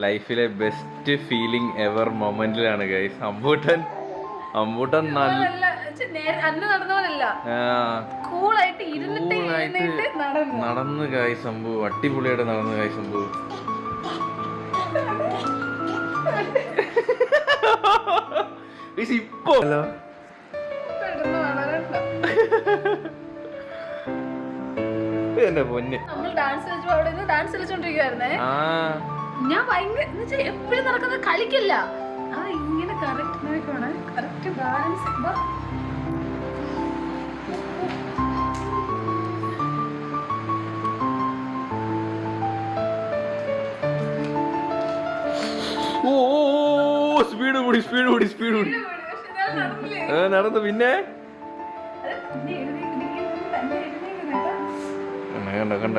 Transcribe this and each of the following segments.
ലൈഫിലെ best feeling ever മൊമെന്റിലാണ് guys. അമ്പൂട്ടൻ നടന്ന് guys. അമ്പു അടിപൊളിയായിട്ട് നടന്നു ഗൈസ്. അമ്പു ഇപ്പൊ എന്റെ പൊന്ന് ഡാൻസ് കളിച്ചോണ്ടിരിക്കുവായിരുന്നേ. ഞാൻ ഭയങ്കര എപ്പോഴും നടക്കുന്നത് കളിക്കില്ല. ഇങ്ങനെ കറക്റ്റ് ബാലൻസ്. ഓ സ്പീഡ് കൂടി നടന്നു. പിന്നെ കണ്ട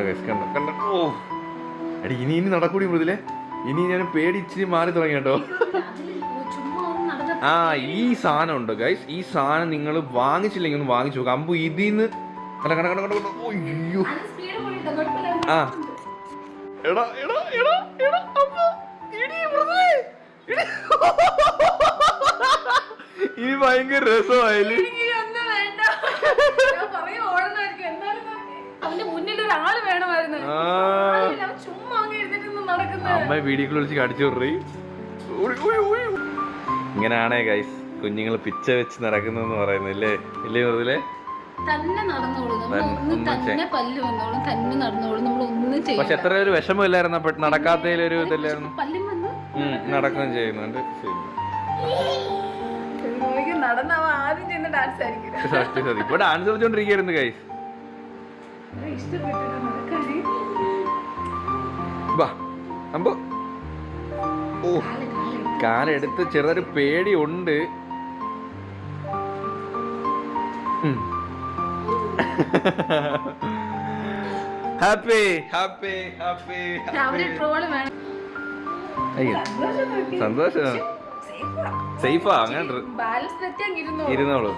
ഓ അടി ഇനി നടക്കൂടി മൃദുലേ. ഇനി ഞാൻ പേടിച്ച് മാറി തുടങ്ങി കേട്ടോ. ഈ സാധനം ഉണ്ട് ഗൈസ്. ഈ സാധനം നിങ്ങൾ വാങ്ങിച്ചില്ലെങ്കിൽ ഒന്ന് വാങ്ങിച്ചു നോക്കാം. അമ്പു ഇതിന്ന് ഇനി ഭയങ്കര രസമായില്ലേ. അമ്മ വീഡിയോ വിളിച്ച് കടിച്ചു വിടറി. ഇങ്ങനെയാണേ ഗൈസ് കുഞ്ഞുങ്ങൾ പിച്ച വെച്ച് നടക്കുന്നതെന്ന് പറയുന്നില്ലേ. ഇല്ലേ മുതലേ പക്ഷെ എത്ര ഒരു വിഷമമില്ലായിരുന്നു. നടക്കാത്തതിലൊരു ഇതല്ലായിരുന്നു. നടക്കുകയും ചെയ്യുന്നുണ്ട്. ഇപ്പൊ ഡാൻസ് കളിച്ചോണ്ടിരിക്കുന്നു ഗൈസ്. അമ്പോ ഓ കാലെടുത്ത് ചെറിയൊരു പേടി ഉണ്ട്. ഹാപ്പി ഹാപ്പി ഹാപ്പി സന്തോഷം. സേഫാ അങ്ങനെ ഇരുന്നോളൂ.